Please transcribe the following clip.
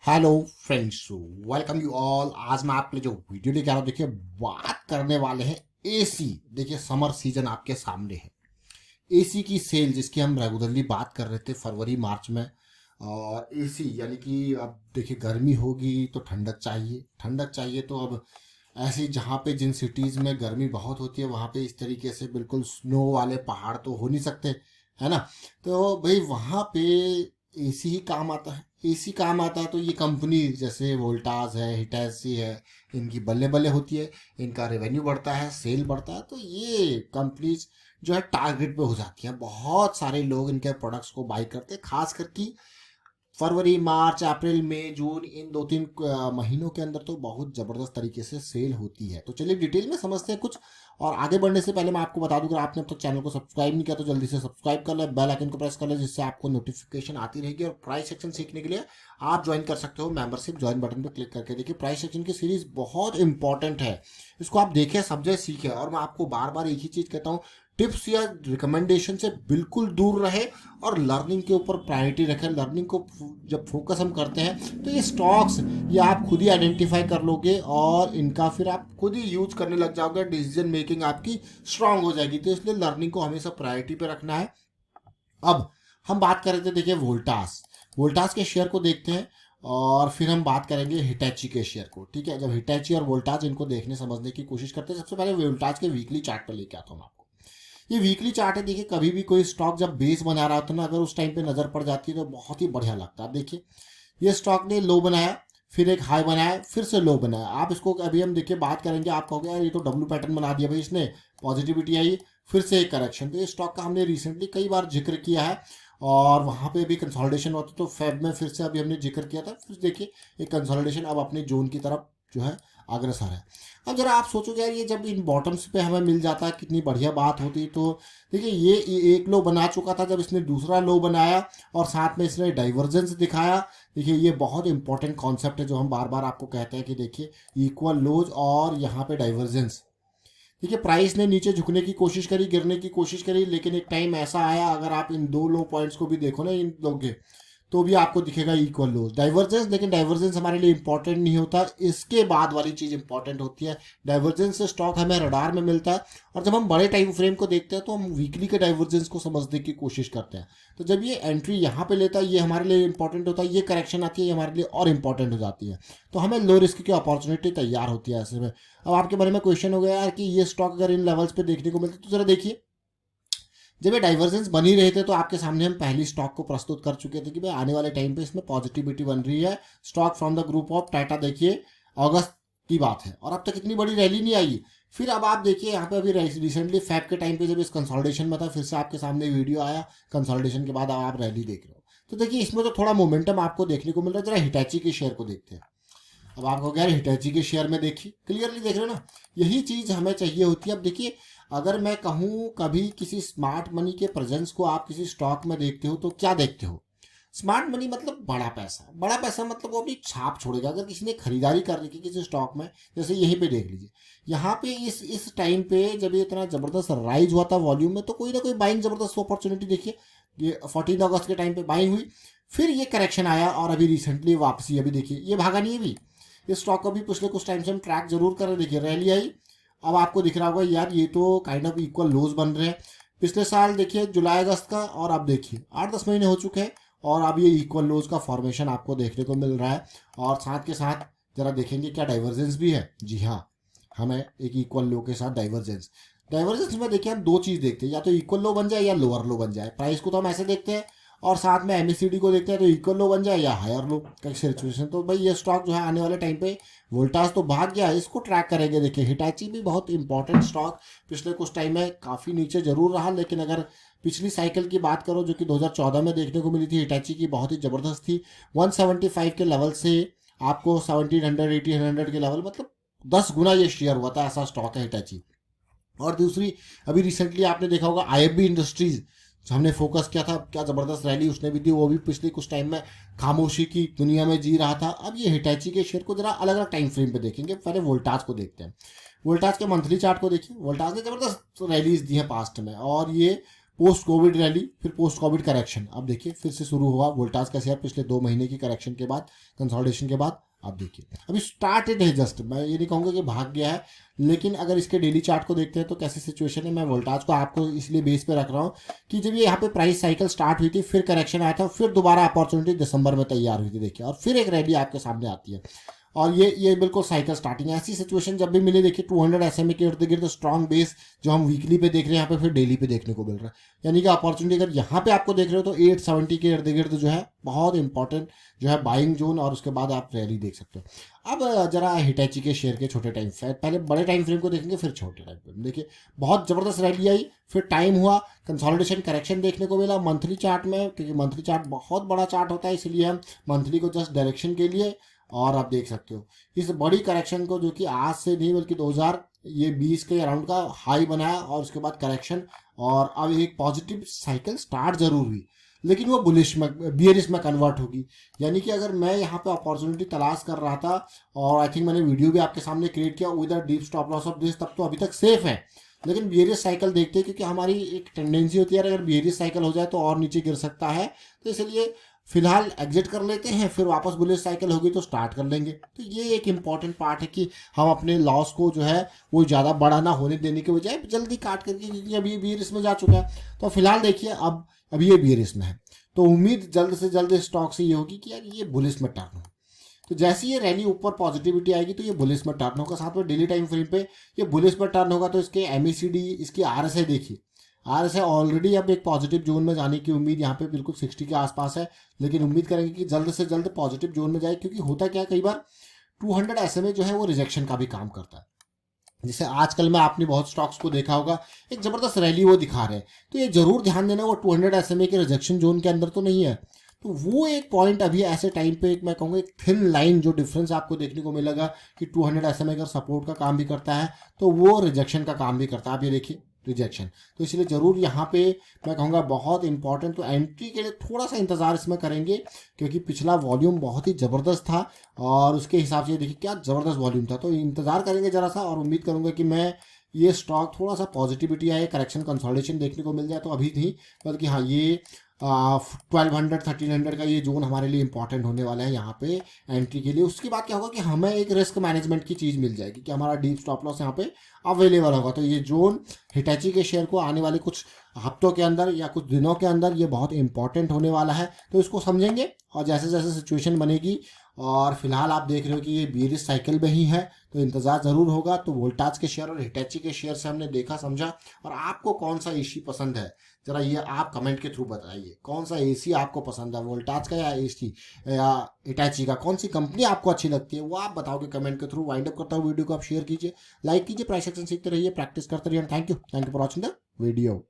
Hello friends, welcome you all. आज मैं आपके लिए जो वीडियो लेके आ रहा हूँ, देखिए बात करने वाले हैं एसी। देखिए समर सीजन आपके सामने है। एसी की सेल जिसकी हम रेगुलरली बात कर रहे थे फरवरी मार्च में। और एसी यानी कि अब देखिए गर्मी होगी तो ठंडक चाहिए, ठंडक चाहिए तो अब ऐसी जहाँ पे जिन सिटीज़ में गर्मी बहुत होती है वहाँ पे इस तरीके से बिल्कुल स्नो वाले पहाड़ तो हो नहीं सकते, है ना। तो भाई वहाँ पे एसी ही काम आता है। एसी काम आता है तो ये कंपनी जैसे वोल्टास है, हिटैची है, इनकी बल्ले बल्ले होती है, इनका रेवेन्यू बढ़ता है, सेल बढ़ता है, तो ये कंपनीज जो है टारगेट पे हो जाती हैं। बहुत सारे लोग इनके प्रोडक्ट्स को बाई करते हैं, खास करके फरवरी मार्च अप्रैल मई जून इन दो तीन महीनों के अंदर तो बहुत ज़बरदस्त तरीके से सेल होती है। तो चलिए डिटेल में समझते हैं कुछ। और आगे बढ़ने से पहले मैं आपको बता दूं, अगर आपने अब तक चैनल को सब्सक्राइब नहीं किया तो जल्दी से सब्सक्राइब कर ले, बेल आइकन को प्रेस कर ले, जिससे आपको नोटिफिकेशन आती रहेगी। और प्राइस सेक्शन सीखने के लिए आप ज्वाइन कर सकते हो मेंबरशिप ज्वाइन बटन पर क्लिक करके। देखिए प्राइस सेक्शन की सीरीज बहुत इंपॉर्टेंट है, इसको आप देखें, समझे, सीखें। और मैं आपको बार बार एक ही चीज़ कहता हूँ, टिप्स या रिकमेंडेशन से बिल्कुल दूर रहे और लर्निंग के ऊपर प्रायोरिटी रखें। लर्निंग को जब फोकस हम करते हैं तो ये स्टॉक्स ये आप खुद ही आइडेंटिफाई कर लोगे और इनका फिर आप खुद ही यूज करने लग जाओगे, डिसीजन मेकिंग आपकी स्ट्रांग हो जाएगी। तो इसलिए लर्निंग को हमेशा प्रायोरिटी पे रखना है। अब हम बात कर रहे थे, देखिए वोल्टास, वोल्टास के शेयर को देखते हैं और फिर हम बात करेंगे हिटैची के शेयर को। ठीक है, जब हिटैची और वोल्टास इनको देखने समझने की कोशिश करते हैं, सबसे पहले वोल्टास के वीकली चार्ट पर लेके आता हूँ आपको। ये वीकली चार्ट है। देखिए कभी भी कोई स्टॉक जब बेस बना रहा होता है ना, अगर उस टाइम पे नजर पड़ जाती है तो बहुत ही बढ़िया लगता है। देखिए ये स्टॉक ने लो बनाया, फिर एक हाई बनाया, फिर से लो बनाया। आप इसको अभी हम देखिए बात करेंगे, आप कहोगे यार ये तो डब्ल्यू पैटर्न बना दिया भाई इसने, पॉजिटिविटी आई, फिर से एक करेक्शन। तो ये स्टॉक का हमने रिसेंटली कई बार जिक्र किया है और वहाँ पे भी कंसोलिडेशन होता तो फेब में फिर से अभी हमने जिक्र किया था। फिर देखिए एक कंसोलिडेशन अब अपने जोन की तरफ जो है अग्रसर है। अब जरा आप सोचोगे यार ये जब इन बॉटम्स पे हमें मिल जाता है कितनी बढ़िया बात होती। तो देखिए ये एक लो बना चुका था, जब इसने दूसरा लो बनाया और साथ में इसने डाइवर्जेंस दिखाया। देखिए ये बहुत इंपॉर्टेंट कॉन्सेप्ट है जो हम बार बार आपको कहते हैं कि देखिए इक्वल लोज और यहाँ पे डाइवर्जेंस। देखिए प्राइस ने नीचे झुकने की कोशिश करी, गिरने की कोशिश करी, लेकिन एक टाइम ऐसा आया, अगर आप इन दो लो पॉइंट्स को भी देखो ना इन लोग के, तो भी आपको दिखेगा इक्वल लोज डाइवर्जेंस। लेकिन डाइवर्जेंस हमारे लिए इंपॉर्टेंट नहीं होता, इसके बाद वाली चीज़ इंपॉर्टेंट होती है। डाइवर्जेंस से स्टॉक हमें रडार में मिलता है और जब हम बड़े टाइम फ्रेम को देखते हैं तो हम वीकली के डाइवर्जेंस को समझने की कोशिश करते हैं। तो जब ये एंट्री यहाँ पे लेता है ये हमारे लिए इंपॉर्टेंट होता है, ये करेक्शन आती है ये हमारे लिए और इंपॉर्टेंट हो जाती है। तो हमें लो रिस्क की अपॉर्चुनिटी तैयार होती है ऐसे में। अब आपके बारे में क्वेश्चन हो गया यार कि ये स्टॉक अगर इन लेवल्स पे देखने को मिलता तो जरा देखिए, जब ये डाइवर्जेंस बन ही रहे थे तो आपके सामने हम पहली स्टॉक को प्रस्तुत कर चुके थे कि भाई आने वाले टाइम पे इसमें पॉजिटिविटी बन रही है। Stock from the group of Tata, देखिए अगस्त की बात है और अब तक इतनी बड़ी रैली नहीं आई। फिर अब आप देखिए यहाँ पे अभी रिसेंटली फैब के टाइम पे जब इस कंसोलिडेशन में था, फिर से आपके सामने वीडियो आया, कंसोलिडेशन के बाद अब आप रैली देख रहे हो। तो देखिए इसमें तो थोड़ा मोमेंटम आपको देखने को मिल रहा है। जरा हिटैची के शेयर को देखते हैं। अब आपको क्या हिटैची के शेयर में देखिए, क्लियरली देख रहे हो ना, यही चीज़ हमें चाहिए होती है। अब देखिए अगर मैं कहूँ कभी किसी स्मार्ट मनी के प्रेजेंस को आप किसी स्टॉक में देखते हो तो क्या देखते हो? स्मार्ट मनी मतलब बड़ा पैसा, बड़ा पैसा मतलब वो अपनी छाप छोड़ेगा। अगर किसी ने खरीदारी कर रखी किसी स्टॉक में, जैसे यहीं पे देख लीजिए, यहाँ पे इस टाइम पे जब ये इतना जबरदस्त राइज हुआ था वॉल्यूम में, तो कोई ना कोई बाइंग जबरदस्त अपॉर्चुनिटी देखिए, ये 14 अगस्त के टाइम पे बाइंग हुई, फिर ये करेक्शन आया और अभी रिसेंटली वापसी। अभी देखिए ये भागा नहीं है भी, इस स्टॉक को भी पिछले कुछ टाइम से हम ट्रैक जरूर कर रहे हैं। देखिए रैली आई, अब आपको दिख रहा होगा यार ये तो काइंड ऑफ इक्वल लोज बन रहे हैं। पिछले साल देखिए जुलाई अगस्त का, और अब देखिए 8-10 महीने हो चुके हैं और अब ये इक्वल लोज का फॉर्मेशन आपको देखने को मिल रहा है। और साथ के साथ जरा देखेंगे क्या डाइवर्जेंस भी है। जी हाँ, हमें एक इक्वल लो के साथ डाइवर्जेंस, डाइवर्जेंस में देखिए हम दो चीज़ देखते हैं, या तो इक्वल लो बन जाए या लोअर लो बन जाए। प्राइस को तो हम ऐसे देखते हैं और साथ में एमएससीडी को देखते हैं, तो इक्वल लो बन जाए या हायर लो का सिचुएशन। तो भाई ये स्टॉक जो है आने वाले टाइम पे, वोल्टास तो भाग गया, इसको ट्रैक करेंगे। देखिए हिटैची भी बहुत इंपॉर्टेंट स्टॉक पिछले कुछ टाइम में काफ़ी नीचे जरूर रहा, लेकिन अगर पिछली साइकिल की बात करो जो कि 2014 में देखने को मिली थी हिटैची की, बहुत ही ज़बरदस्त थी। 175 के लेवल से आपको 1700-1800 के लेवल, मतलब 10 गुना ये शेयर हुआ था, ऐसा स्टॉक है हिटैची। और दूसरी, अभी रिसेंटली आपने देखा होगा आईएफबी इंडस्ट्रीज, हमने फोकस किया था, क्या ज़बरदस्त रैली उसने भी दी, वो भी पिछले कुछ टाइम में खामोशी की दुनिया में जी रहा था। अब ये हिटैची के शेयर को जरा अलग अलग टाइम फ्रेम पे देखेंगे। पहले वोल्टास को देखते हैं। वोल्टास के मंथली चार्ट को देखिए, वोल्टास ने ज़बरदस्त रैलीज दी हैं पास्ट में और ये पोस्ट कोविड रैली, फिर पोस्ट कोविड करेक्शन। अब देखिए फिर से शुरू हुआ वोल्टास का शेयर पिछले 2 महीने की करेक्शन के बाद, कंसोलिडेशन के बाद। अब देखिए अभी स्टार्टेड है जस्ट, मैं ये नहीं कहूँगा कि भाग गया है, लेकिन अगर इसके डेली चार्ट को देखते हैं तो कैसी सिचुएशन है। मैं वोल्टास को आपको इसलिए बेस पे रख रहा हूँ कि जब ये यहाँ पे प्राइस साइकिल स्टार्ट हुई थी, फिर करेक्शन आया था, फिर दोबारा अपॉर्चुनिटी दिसंबर में तैयार हुई थी देखिए, और फिर एक रैली आपके सामने आती है, और ये बिल्कुल साइकिल स्टार्टिंग है। ऐसी सिचुएशन जब भी मिले देखिए 200 SMA के इर्द गिर्द स्ट्रॉन्ग बेस जो हम वीकली पे देख रहे हैं यहाँ पे फिर डेली पे देखने को मिल रहा है, यानी कि अपॉर्चुनिटी अगर यहाँ पे आपको देख रहे हो तो 870 के इर्द गिर्द जो है बहुत इंपॉर्टेंट जो है बाइंग जोन, और उसके बाद आप रैली देख सकते हो। अब जरा हिटैची के शेयर के छोटे टाइम फ्रेम, पहले बड़े टाइम फ्रेम को देखेंगे फिर छोटे टाइम फ्रेम। देखिए बहुत जबरदस्त रैली आई, फिर टाइम हुआ, कंसोलिडेशन करेक्शन देखने को मिला मंथली चार्ट में, क्योंकि मंथली चार्ट बहुत बड़ा चार्ट होता है, इसलिए हम मंथली को जस्ट डायरेक्शन के लिए। और आप देख सकते हो इस बड़ी करेक्शन को जो कि आज से नहीं बल्कि 2020 के अराउंड का हाई बनाया, और उसके बाद करेक्शन, और अब एक पॉजिटिव साइकिल स्टार्ट जरूर हुई, लेकिन वो बुलिश में बियरिश में कन्वर्ट होगी। यानी कि अगर मैं यहाँ पे अपॉर्चुनिटी तलाश कर रहा था, और आई थिंक मैंने वीडियो भी आपके सामने क्रिएट किया with deep stop loss of this, तब तो अभी तक सेफ है। लेकिन बियरिश साइकिल देखते हैं, क्योंकि हमारी एक टेंडेंसी होती है अगर बियरिश साइकिल हो जाए तो और नीचे गिर सकता है, तो इसलिए फिलहाल एग्जिट कर लेते हैं, फिर वापस बुलिश साइकिल होगी तो स्टार्ट कर लेंगे। तो ये एक इंपॉर्टेंट पार्ट है कि हम अपने लॉस को जो है वो ज़्यादा बड़ा ना होने देने के बजाय जल्दी काट करके, क्योंकि अभी ये बियरिश में जा चुका है। तो फिलहाल देखिए अब ये बियरिश में है, तो उम्मीद जल्द से जल्द स्टॉक से ये होगी कि यार ये बुलिश में टर्न हो। तो जैसे ये रैली ऊपर पॉजिटिविटी आएगी तो ये बुलिश में टर्न होगा, साथ में डेली टाइम फ्रेम पे ये बुलिश में टर्न होगा। तो इसके MACD, इसकी RSI देखिए, RSI ऑलरेडी अब एक पॉजिटिव जोन में जाने की उम्मीद यहाँ पे बिल्कुल 60 के आसपास है, लेकिन उम्मीद करेंगे कि जल्द से जल्द पॉजिटिव जोन में जाए, क्योंकि होता क्या है कई बार 200 SMA जो है वो रिजेक्शन का भी काम करता है। जैसे आजकल में आपने बहुत स्टॉक्स को देखा होगा, एक जबरदस्त रैली वो दिखा रहे हैं, तो ये जरूर ध्यान देना वो 200 SMA के रिजेक्शन जोन के अंदर तो नहीं है। तो वो एक पॉइंट अभी ऐसे टाइम पे एक मैं कहूँगा एक थिन लाइन जो डिफरेंस आपको देखने को मिलेगा कि 200 SMA अगर सपोर्ट का काम भी करता है तो वो रिजेक्शन का काम भी करता है। आप ये देखिए रिजेक्शन, तो इसलिए ज़रूर यहाँ पे मैं कहूँगा बहुत इंपॉर्टेंट, तो एंट्री के लिए थोड़ा सा इंतज़ार इसमें करेंगे, क्योंकि पिछला वॉल्यूम बहुत ही ज़बरदस्त था, और उसके हिसाब से देखिए क्या ज़बरदस्त वॉल्यूम था। तो इंतज़ार करेंगे ज़रा सा, और उम्मीद करूँगा कि मैं ये स्टॉक थोड़ा सा पॉजिटिविटी आए, करेक्शन कंसोलिडेशन देखने को मिल जाए तो अभी नहीं, बल्कि हाँ ये 1200 1300 का ये जोन हमारे लिए इंपॉर्टेंट होने वाला है यहाँ पे एंट्री के लिए। उसके बाद क्या होगा कि हमें एक रिस्क मैनेजमेंट की चीज़ मिल जाएगी कि हमारा डीप स्टॉप लॉस यहाँ पे अवेलेबल होगा। तो ये जोन हिटैची के शेयर को आने वाले कुछ हफ्तों के अंदर या कुछ दिनों के अंदर ये बहुत इंपॉर्टेंट होने वाला है, तो इसको समझेंगे। और जैसे जैसे सिचुएशन बनेगी, और फिलहाल आप देख रहे हो कि ये बियरिश साइकिल में ही है, तो इंतज़ार ज़रूर होगा। तो वोल्टास के शेयर और हिटैची के शेयर से हमने देखा समझा, और आपको कौन सा एसी पसंद है जरा ये आप कमेंट के थ्रू बताइए, कौन सा एसी आपको पसंद है, वोल्टास का या एसी या हिटैची का, कौन सी कंपनी आपको अच्छी लगती है वो आप बताओगे कमेंट के थ्रू। वाइंड अप करता हूँ वीडियो को, आप शेयर कीजिए, लाइक कीजिए, प्राइस एक्शन सीखते रहिए, प्रैक्टिस करते रहिए। Thank you for watching the video.